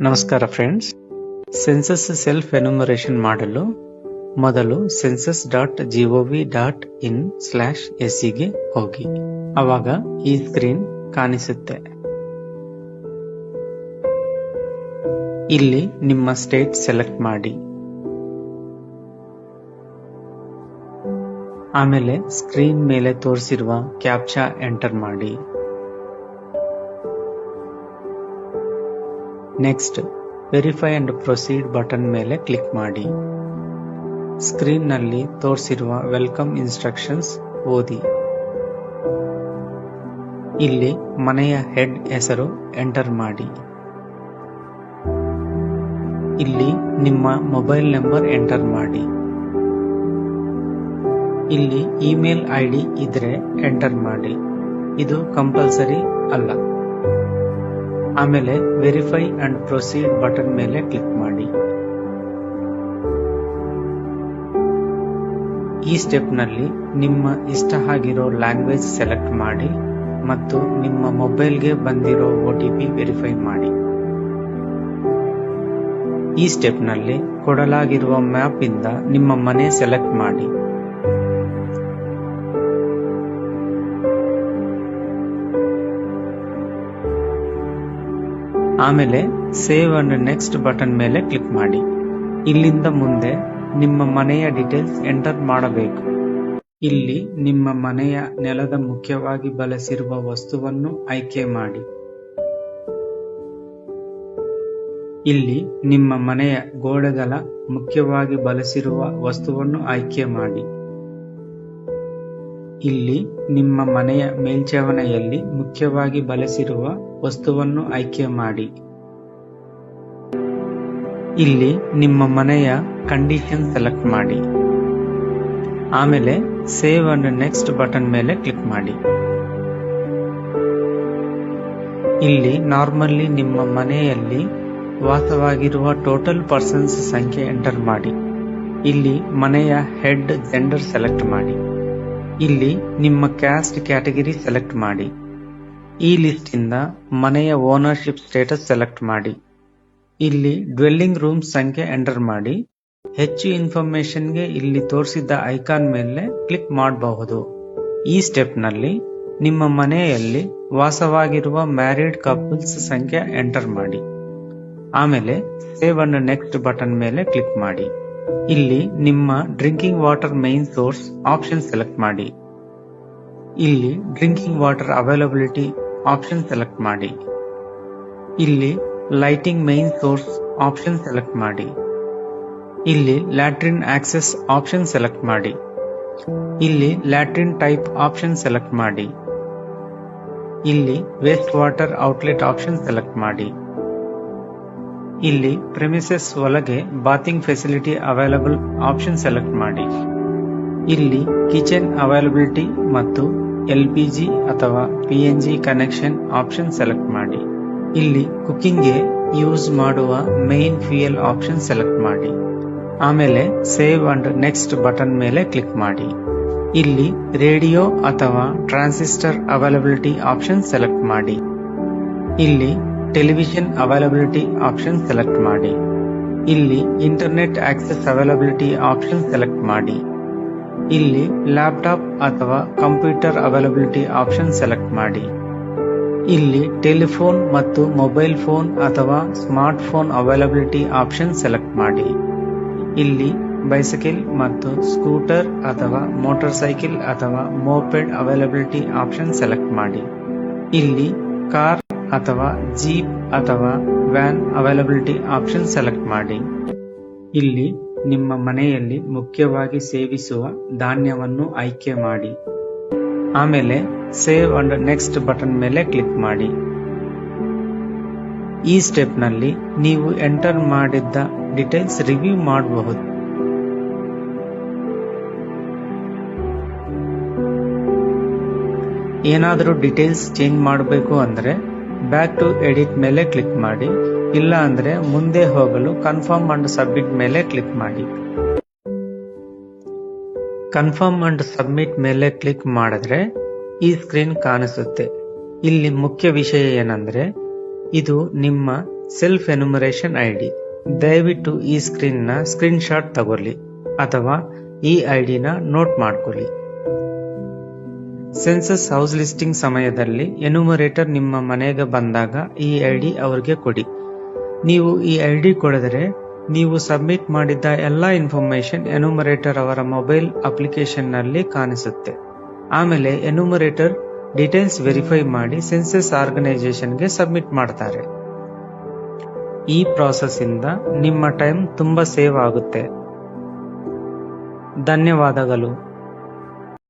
ನಮಸ್ಕಾರ friends. Census self enumeration ಮಾಡಲು ಮೊದಲು census.gov.in/se ಗೆ ಹೋಗಿ. ಆವಾಗ ಈ ಸ್ಕ್ರೀನ್ ಕಾಣಿಸುತ್ತೆ. ಇಲ್ಲಿ ನಿಮ್ಮ ಸ್ಟೇಟ್ ಸೆಲೆಕ್ಟ್ ಮಾಡಿ. ಆಮೇಲೆ ಸ್ಕ್ರೀನ್ ಮೇಲೆ ತೋರಿಸಿರುವ ಕ್ಯಾಪ್ಚಾ ಎಂಟರ್ ಮಾಡಿ. Next verify and proceed button ಮೇಲೆ ಕ್ಲಿಕ್ ಮಾಡಿ. ಸ್ಕ್ರೀನ್ ನಲ್ಲಿ ತೋರಿಸಿರುವ ವೆಲ್ಕಮ್ ಇನ್ಸ್ಟ್ರಕ್ಷನ್ಸ್ ಓದಿ. ಇಲ್ಲಿ ಮನೆಯ ಹೆಡ್ ಹೆಸರು ಎಂಟರ್ ಮಾಡಿ. ಇಲ್ಲಿ ನಿಮ್ಮ ಮೊಬೈಲ್ ನಂಬರ್ ಎಂಟರ್ ಮಾಡಿ. ಇಲ್ಲಿ ಇಮೇಲ್ ಐಡಿ ಇದ್ರೆ ಎಂಟರ್ ಮಾಡಿ. ಇದು ಕಂಪಲ್ಸರಿ ಅಲ್ಲ. ಆಮೇಲೆ ವೆರಿಫೈ ಅಂಡ್ ಪ್ರೊಸೀಡ್ ಬಟನ್ ಮೇಲೆ ಕ್ಲಿಕ್ ಮಾಡಿ. ಈ ಸ್ಟೆಪ್ ನಲ್ಲಿ ನಿಮ್ಮ ಇಷ್ಟ ಆಗಿರೋ ಲ್ಯಾಂಗ್ವೇಜ್ ಸೆಲೆಕ್ಟ್ ಮಾಡಿ ಮತ್ತು ನಿಮ್ಮ ಮೊಬೈಲ್ಗೆ ಬಂದಿರೋ OTP ವೆರಿಫೈ ಮಾಡಿ. ಈ ಸ್ಟೆಪ್ ನಲ್ಲಿ ಕೊಡಲಾಗಿರುವ ಮ್ಯಾಪ್ ಇಂದ ನಿಮ್ಮ ಮನೆ ಸೆಲೆಕ್ಟ್ ಮಾಡಿ. ಆಮೇಲೆ ಸೇವ್ ಅಂಡ್ ನೆಕ್ಸ್ಟ್ ಬಟನ್ ಮೇಲೆ ಕ್ಲಿಕ್ ಮಾಡಿ. ಇಲ್ಲಿಂದ ಮುಂದೆ ನಿಮ್ಮ ಮನೆಯ ಡೀಟೇಲ್ಸ್ ಎಂಟರ್ ಮಾಡಬೇಕು. ಇಲ್ಲಿ ನಿಮ್ಮ ಮನೆಯ ನೆಲದ ಮುಖ್ಯವಾಗಿ ಬಳಸಿರುವ ವಸ್ತುವನ್ನು ಆಯ್ಕೆ ಮಾಡಿ. ಇಲ್ಲಿ ನಿಮ್ಮ ಮನೆಯ ಗೋಡೆಗಳ ಮುಖ್ಯವಾಗಿ ಬಳಸಿರುವ ವಸ್ತುವನ್ನು ಆಯ್ಕೆ ಮಾಡಿ. ಇಲ್ಲಿ ನಿಮ್ಮ ಮನೆಯ ಮೇಲ್ಛಾವಣಿಯಲ್ಲಿ ಮುಖ್ಯವಾಗಿ ಬಳಸಿರುವ ವಸ್ತುವನ್ನು ಆಯ್ಕೆ ಮಾಡಿ. ಇಲ್ಲಿ ನಿಮ್ಮ ಮನೆಯ ಕಂಡೀಷನ್ ಸೆಲೆಕ್ಟ್ ಮಾಡಿ. ಆಮೇಲೆ ಸೇವ್ ಅಂಡ್ ನೆಕ್ಸ್ಟ್ ಬಟನ್ ಮೇಲೆ ಕ್ಲಿಕ್ ಮಾಡಿ. ಇಲ್ಲಿ ನಾರ್ಮಲಿ ನಿಮ್ಮ ಮನೆಯಲ್ಲಿ ವಾಸವಾಗಿರುವ ಟೋಟಲ್ ಪರ್ಸನ್ಸ್ ಸಂಖ್ಯೆ ಎಂಟರ್ ಮಾಡಿ. ಇಲ್ಲಿ ಮನೆಯ ಹೆಡ್ ಜೆಂಡರ್ ಸೆಲೆಕ್ಟ್ ಮಾಡಿ. ಇಲ್ಲಿ ನಿಮ್ಮ ಕ್ಯಾಸ್ಟ್ ಕ್ಯಾಟಗರಿ ಸೆಲೆಕ್ಟ್ ಮಾಡಿ. ಈ ಲಿಸ್ಟ್ ಇಂದ ಮನೆಯ ಓನರ್ಶಿಪ್ ಸ್ಟೇಟಸ್ ಸೆಲೆಕ್ಟ್ ಮಾಡಿ. ಇಲ್ಲಿ ಡ್ವೆಲ್ಲಿಂಗ್ ರೂಮ್ ಸಂಖ್ಯೆ ಎಂಟರ್ ಮಾಡಿ. ಹೆಚ್ಚು ಇನ್ಫಾರ್ಮೇಶನ್ಗೆ ಇಲ್ಲಿ ತೋರಿಸಿದ್ದ ಐಕಾನ್ ಮೇಲೆ ಕ್ಲಿಕ್ ಮಾಡಬಹುದು. ಈ ಸ್ಟೆಪ್ ನಲ್ಲಿ ನಿಮ್ಮ ಮನೆಯಲ್ಲಿ ವಾಸವಾಗಿರುವ ಮ್ಯಾರಿಡ್ ಕಪಲ್ಸ್ ಸಂಖ್ಯೆ ಎಂಟರ್ ಮಾಡಿ. ಆಮೇಲೆ ಸೇವ್ ಅಂಡ್ ನೆಕ್ಸ್ಟ್ ಬಟನ್ ಮೇಲೆ ಕ್ಲಿಕ್ ಮಾಡಿ. ಇಲ್ಲಿ ನಿಮ್ಮ drinking water main source option select ಮಾಡಿ. ಇಲ್ಲಿ drinking water availability option select ಮಾಡಿ. ಇಲ್ಲಿ lighting main source option select ಮಾಡಿ. ಇಲ್ಲಿ ಲ್ಯಾಟ್ರಿನ್ ಆಕ್ಸೆಸ್ ಆಪ್ಷನ್ ಸೆಲೆಕ್ಟ್ ಮಾಡಿ. ಇಲ್ಲಿ ಲ್ಯಾಟ್ರಿನ್ ಟೈಪ್ ಆಪ್ಷನ್ ಸೆಲೆಕ್ಟ್ ಮಾಡಿ. ಇಲ್ಲಿ waste water outlet option select ಮಾಡಿ. ಇಲ್ಲಿ ಪ್ರೆಮಿಸಸ್ ಒಳಗೆ bathing facility available option select ಮಾಡಿ. ಇಲ್ಲಿ ಕಿಚನ್ ಅವೈಲಬಿಲಿಟಿ ಮತ್ತು LPG ಅಥವಾ PNG ಕನೆಕ್ಷನ್ ಆಪ್ಷನ್ ಸೆಲೆಕ್ಟ್ ಮಾಡಿ. ಇಲ್ಲಿ ಕುಕಿಂಗ್ಗೆ ಯೂಸ್ ಮಾಡುವ ಮೇನ್ ಫ್ಯೂಯಲ್ ಆಪ್ಷನ್ ಸೆಲೆಕ್ಟ್ ಮಾಡಿ. ಆಮೇಲೆ ಸೇವ್ ಅಂಡ್ ನೆಕ್ಸ್ಟ್ ಬಟನ್ ಮೇಲೆ ಕ್ಲಿಕ್ ಮಾಡಿ. ಇಲ್ಲಿ ರೇಡಿಯೋ ಅಥವಾ ಟ್ರಾನ್ಸಿಸ್ಟರ್ ಅವೈಲಬಿಲಿಟಿ ಆಪ್ಷನ್ ಸೆಲೆಕ್ಟ್ ಮಾಡಿ. ಇಲ್ಲಿ ಟೆಲಿವಿಷನ್ ಅವೈಲಬಿಲಿಟಿ ಆಪ್ಷನ್ ಸೆಲೆಕ್ಟ್ ಮಾಡಿ. ಇಲ್ಲಿ internet access availability option select ಮಾಡಿ. ಇಲ್ಲಿ ಲ್ಯಾಪ್ಟಾಪ್ ಅಥವಾ ಕಂಪ್ಯೂಟರ್ ಅವೈಲಬಿಲಿಟಿ ಆಪ್ಷನ್ ಸೆಲೆಕ್ಟ್ ಮಾಡಿ. ಇಲ್ಲಿ ಟೆಲಿಫೋನ್ ಮತ್ತು ಮೊಬೈಲ್ ಫೋನ್ ಅಥವಾ smart phone availability option select ಮಾಡಿ. ಇಲ್ಲಿ ಬೈಸಿಕಲ್ ಮತ್ತು ಸ್ಕೂಟರ್ ಅಥವಾ ಮೋಟಾರ್ ಸೈಕಲ್ ಅಥವಾ ಮೋಪೆಡ್ ಅವೈಲಬಿಲಿಟಿ ಆಪ್ಷನ್ ಸೆಲೆಕ್ಟ್ ಮಾಡಿ. ಇಲ್ಲಿ ಕಾರ್ ಅಥವಾ ಜೀಪ್ ಅಥವಾ ವ್ಯಾನ್ ಅವೈಲಬಿಲಿಟಿ ಆಪ್ಷನ್ ಸೆಲೆಕ್ಟ್ ಮಾಡಿ. ಇಲ್ಲಿ ನಿಮ್ಮ ಮನೆಯಲ್ಲಿ ಮುಖ್ಯವಾಗಿ ಸೇವಿಸುವ ಧಾನ್ಯವನ್ನು ಆಯ್ಕೆ ಮಾಡಿ. ಆಮೇಲೆ ಸೇವ್ ಅಂಡ್ ನೆಕ್ಸ್ಟ್ ಬಟನ್ ಮೇಲೆ ಕ್ಲಿಕ್ ಮಾಡಿ. ಈ ಸ್ಟೆಪ್ ನಲ್ಲಿ ನೀವು ಎಂಟರ್ ಮಾಡಿದ್ದ ಡೀಟೇಲ್ಸ್ ರಿವ್ಯೂ ಮಾಡಬಹುದು. ಏನಾದರೂ ಡೀಟೇಲ್ಸ್ ಚೇಂಜ್ ಮಾಡಬೇಕು ಅಂದ್ರೆ ಬ್ಯಾಕ್ ಟು ಎಡಿಟ್ ಮೇಲೆ ಕ್ಲಿಕ್ ಮಾಡಿ. ಇಲ್ಲ ಅಂದ್ರೆ ಮುಂದೆ ಹೋಗಲು ಕನ್ಫರ್ಮ್ ಅಂಡ್ ಸಬ್ಮಿಟ್ ಮೇಲೆ ಕ್ಲಿಕ್ ಮಾಡಿ. ಕನ್ಫರ್ಮ್ ಅಂಡ್ ಸಬ್ಮಿಟ್ ಮೇಲೆ ಕ್ಲಿಕ್ ಮಾಡಿದ್ರೆ ಈ ಸ್ಕ್ರೀನ್ ಕಾಣಿಸುತ್ತೆ. ಇಲ್ಲಿ ಮುಖ್ಯ ವಿಷಯ ಏನಂದ್ರೆ ಇದು ನಿಮ್ಮ ಸೆಲ್ಫ್ ಎನ್ಯುಮರೇಷನ್ ಐಡಿ. ದಯವಿಟ್ಟು ಈ ಸ್ಕ್ರೀನ್ನ ಸ್ಕ್ರೀನ್ ಶಾಟ್ ತಗೊಳ್ಳಿ ಅಥವಾ ಈ ಐಡಿನ ನೋಟ್ ಮಾಡ್ಕೊಳ್ಳಿ. ಸೆನ್ಸಸ್ ಹೌಸ್ ಲಿಸ್ಟಿಂಗ್ ಸಮಯದಲ್ಲಿ ಎನ್ಯುಮರೇಟರ್ ನಿಮ್ಮ ಮನೆಗೆ ಬಂದಾಗ ಈ ಐಡಿ ಅವರಿಗೆ ಕೊಡಿ. ನೀವು ಈ ಐಡಿ ಕೊಡಿದರೆ ನೀವು ಸಬ್ಮಿಟ್ ಮಾಡಿದ್ದ ಎಲ್ಲ ಇನ್ಫಾರ್ಮೇಶನ್ ಎನ್ಯುಮರೇಟರ್ ಅವರ ಮೊಬೈಲ್ ಅಪ್ಲಿಕೇಶನ್ ನಲ್ಲಿ ಕಾಣಿಸುತ್ತೆ. ಆಮೇಲೆ ಎನ್ಯುಮರೇಟರ್ ಡೀಟೇಲ್ಸ್ ವೆರಿಫೈ ಮಾಡಿ ಸೆನ್ಸಸ್ ಆರ್ಗನೈಸೇಷನ್ಗೆ ಸಬ್ಮಿಟ್ ಮಾಡ್ತಾರೆ. ಈ ಪ್ರಾಸೆಸ್ ಇಂದ ನಿಮ್ಮ ಟೈಮ್ ತುಂಬಾ ಸೇವ್ ಆಗುತ್ತೆ. ಧನ್ಯವಾದಗಳು.